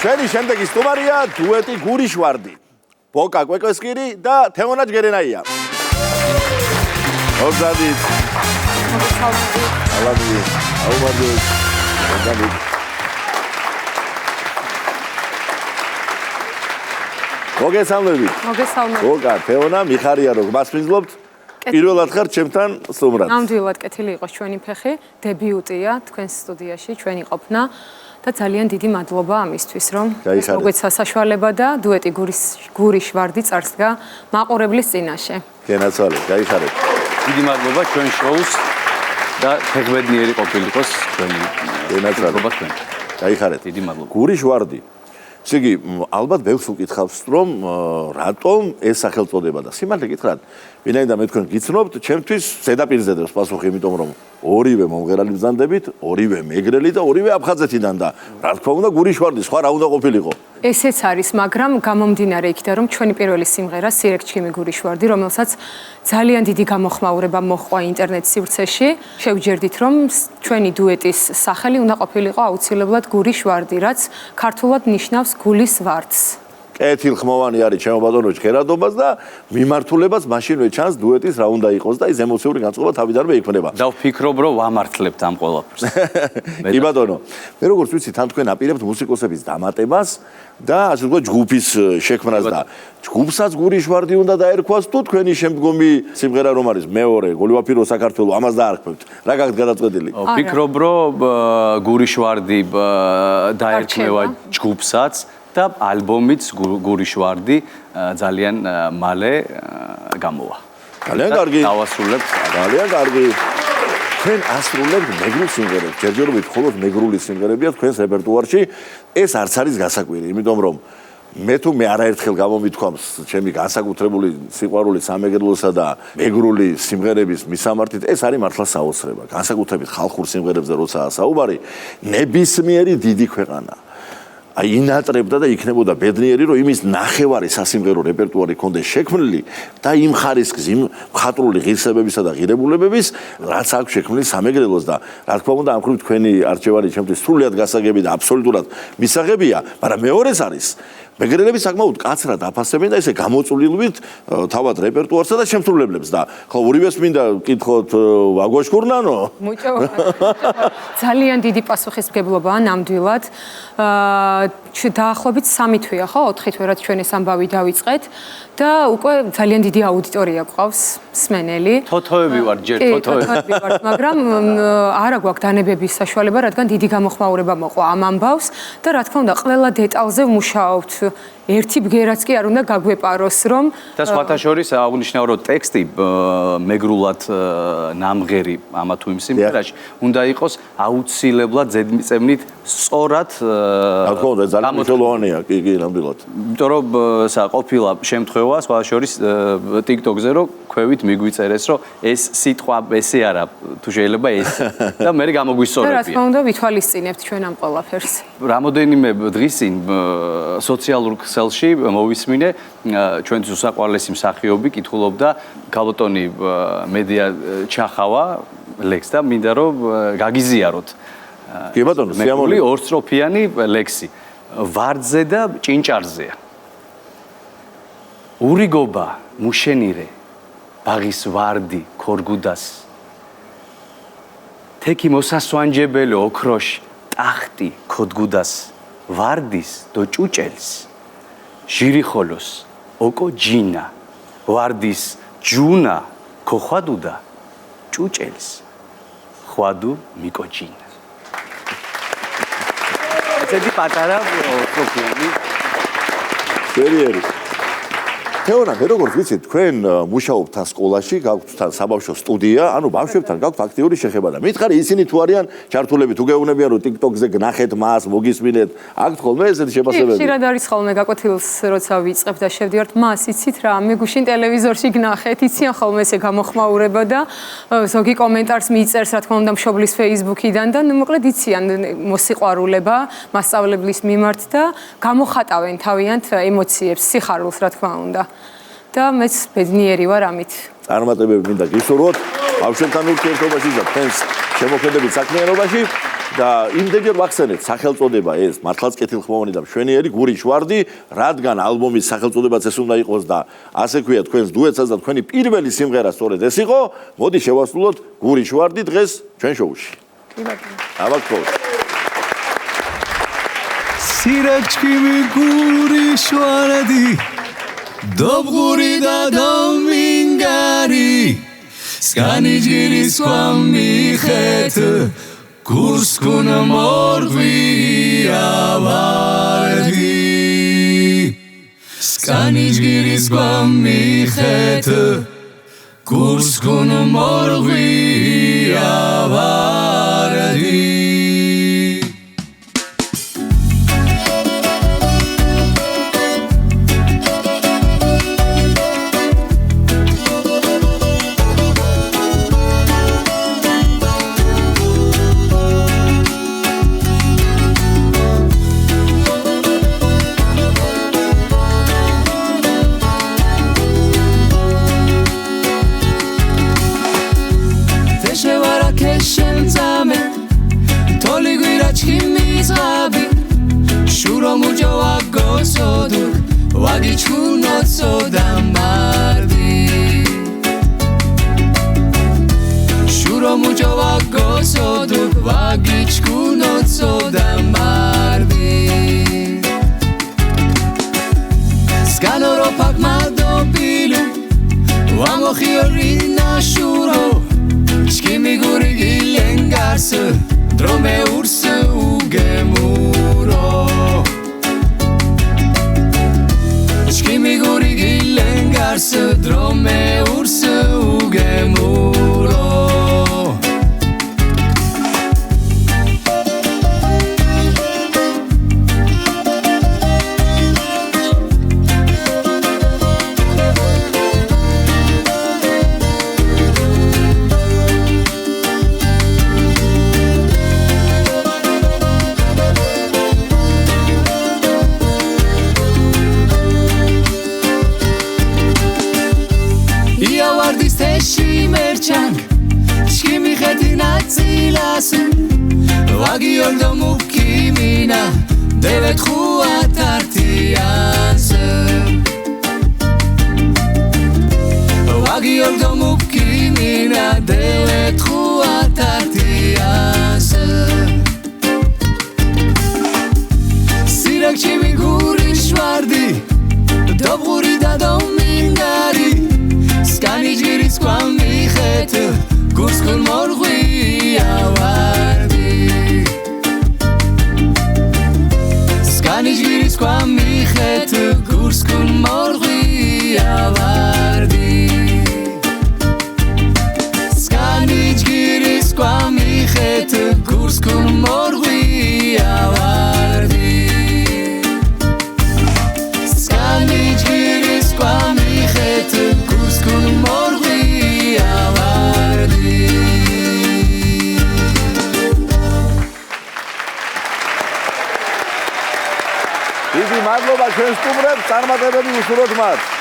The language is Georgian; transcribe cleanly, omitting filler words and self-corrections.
ჩვენი შემდეგი სტუმარია დუეტი გურიშვარდი. ბოკა კვეკვესკირი და თეონა ჯგერენაია. მოგზადით. მოგესალმებით. მოგზადით. მოგესალმებით. მოგესალმებით. ბოკა, თეონა, მიხარია რომ გასმენძლებთ. პირველად ხარ ჩემთან სტუმრად. ნამდვილად კეთილი იყოს ჩვენი ფეხი, დებიუტია თქვენს სტუდიაში, ჩვენი ყოფნა და ძალიან დიდი მადლობა ამისთვის, რომ მოგვეცა საშუალება და დუეტი გურიშვარდი წარსდგა მაყურებლის წინაშე. გენაცვალეთ, გაიხარეთ. დიდი მადლობა ჩვენ შოუს და ფეხბედნიერი ყოფილიყოს ჩვენი გენაცვალეთ თქვენ. გაიხარეთ. დიდი მადლობა. გურიშვარდი. ესე იგი, ალბათ ბევრს უკითხავს, რომ რატომ ეს სახელწოდება და სიმართლე გითხრათ, ვინაიდან მე თქვენ გიცნობთ, ჩემთვის ზედაპირზე დევს პასუხი, იმიტომ რომ ორივე მომღერალი ბრძანდებით, ორივე მეგრელი და ორივე აფხაზეთიდან და რა თქმა უნდა გურიშვარდი, სხვა რა უნდა ყოფილიყო. ესეც არის, მაგრამ გამომდინარე იქიდან, რომ ჩვენი პირველი სიმღერა სირექჩქიმი გურიშვარდი, რომელსაც ძალიან დიდი გამოხმაურება მოჰყვა ინტერნეტ სივრცეში, შევჯერდით, რომ ჩვენი დუეტის სახელი უნდა ყოფილიყო აუცილებლად გურიშვარდი, რაც ქართულად ნიშნავს გულის ვარდს. კეთილხმოვანი არის ჩემო ბატონო ჟღერადობას და მიმართულებას მაშინვე ჩანს დუეტის რა უნდა იყოს და ის ემოციური განწყობა თავიდანვე იქმნება. და ვფიქრობ, რომ ვამართლებთ ამ ყველაფერს. კი ბატონო. მე როგორც ვიცი, თან თქვენ აპირებთ მუსიკოსების დამატებას და ასე ვთქვათ ჯგუფის შექმნას და ჯგუფსაც გურიშვარდი უნდა დაერქვას თუ თქვენი შემდგომი სიმღერა რომ არის მეორე გოლივაფირო საქართველო ამას დაარქმევთ. რა გაქვთ გადაწყვეტილი? ვფიქრობ, რომ გურიშვარდი დაერქმევა ჯგუფსაც და ალბომიც გურიშვარდი ძალიან მალე გამოვა. ძალიან კარგი. დავასრულებთ. ძალიან კარგი. თქვენ ასრულებთ მეგრულ სიმღერებს. ჯერჯერობით მხოლოდ მეგრული სიმღერებია თქვენს რეპერტუარში. ეს არც არის გასაკვირი, იმიტომ რომ მე თუ მე არაერთხელ გამომითქვამს ჩემი განსაკუთრებული სიყვარული სამეგრელოსა და მეგრული სიმღერების მისამართით, ეს არის მართლა საოცრება. განსაკუთრებით ხალხურ სიმღერებზე როდესაც საუბარი, ნებისმიერი დიდი ქვეყანა აი ინატრებდა და იქნებოდა ბედნიერი რომ იმის ნახევარი სასიმღერო რეპერტუარი ქონდეს შექმნილი და იმ ხარისხის იმ მხატვრული ღირსებებისა და ღირებულებების რაც აქვს შექმნილი სამეგრელოს და რა თქმა უნდა ამ ხრივ თქვენი არჩევანი ჩემთვის სრულიად გასაგები და აბსოლუტურად მისაღებია, მაგრამ მეორეს არის მეგრელები საკმაოდ კაცრად აფასებენ და ესე გამოწვლილვით თავად რეპერტუარსა და შემსრულებლებს და ხო ორივეს მინდა ვკითხოთ ვაგოშკურნანო ძალიან დიდი პასუხისმგებლობაა ნამდვილად დაახლოებით 3 თვეა ხო 4 თვე რაც ჩვენ ეს ამბავი დავიწყეთ და უკვე ძალიან დიდი აუდიტორია გვყავს მსმენელი თოთოები ვარ ჯერ თოთოები ვარ მაგრამ არა გვაქვს დანებების საშუალება რადგან დიდი გამოხმაურება მოყვა ამ ამბავს და რა თქმა უნდა ყველა დეტალზე ვმუშაობთ ერთი ბგერაც კი არ უნდა გაგვეპაროს რომ და სხვათა შორის აღნიშნავ რომ ტექსტი მეგრულად ნამღერი ამა თუ იმ სიმღერაში უნდა იყოს აუცილებლად ზედმიწევნით სწორად რა თქმა უნდა ძალიან მნიშვნელოვანია კი ნამდვილად იმიტომ რომ ყოფილა შემთხვევა სხვათა შორის TikTok-ზე რომ ქვევით მიგვიწერეს რომ ეს სიტყვა ესე არა თუ შეიძლება ეს და მე გამოგვისწორებია რა თქმა უნდა ვითვალისწინებთ ჩვენ ამ ყველაფერს რამოდენიმე დღის წინ სოციალურ ქსელში მოვისმინე ჩვენთვის უსაყვარლესი მსახიობი კითხულობდა ქალბატონი მედია ჩახავა ლექს და მინდა რომ გაგიზიაროთ კი ბატონო სიამოვნებო ორსტროფიანი ლექსი ვარძე და ჭინჭარზეა ურიგობა მუშენირე ბაღის ვარდი ქორგუდას თექი მოსასვანჯებელი ოქროშ ტახტი ქოდგუდას ვარდის დო ჭუჭელს ჟირიხოლოს ოკო ჯინა ვარდის ჯუნა ქოხვადუდა ჭუჭელს ხვადუ მიკოჯინა ესეთი პატარა პროფილი სერიერი თეონა მე როგორც ვიცი თქვენ მუშაობთ თან სკოლაში გაქვთ თან საბავშვო სტუდია ანუ ბავშვებთან გაქვთ აქტიური შეხება და მითხარი ისინი თუ არიან ჩართულები თუ გეუბნებიან რომ TikTok-ზე გნახეთ მას მოგისმინეთ აქ ხოლმე ესეთი შეფასებები ხშირად არის ხოლმე გაკვეთილს როცა ვიწყებ და შევდივართ მას იცით რა მე გუშინ ტელევიზორში გნახეთ იციან ხოლმე ესე გამოხმაურება და ზოგი კომენტარს მიწერს რა თქმა უნდა მშობლის Facebook-იდან და ნუ მოკლედ იციან მოსიყვარულება მასწავლებლის მიმართ და გამოხატავენ თავიანთ ემოციებს სიხარულს რა თქმა უნდა და მეც ბედნიერი ვარ ამით. წარმატებები მინდა გისურვოთ ბავშვებთან ურთიერთობაში და თქვენს შემოქმედებით საქმიანობაში. და იმდენჯერ ვახსენეთ სახელწოდება ეს მართლაც კეთილხმოვანი და მშვენიერი გურიშ ვარდი, რადგან ალბომის სახელწოდებაც ეს უნდა იყოს და ასე ქვია თქვენს დუეტსაც და თქვენი პირველი სიმღერა სწორედ ეს იყო, მოდი შევასრულოთ გურიშ ვარდი დღეს ჩვენ შოუში. აბა სირაჩკიმი გურიშ ვარდი დობღური და დომინგარი სკანიჯგირის ყვამიხეთ გურსკუნ მორღვია ვარდი სკანიჯგირის ყვამიხეთ გურსკუნ მორღვია ვარდი მადლობა ჩვენ სტუმრებს, წარმატებები უსურვოთ მათ.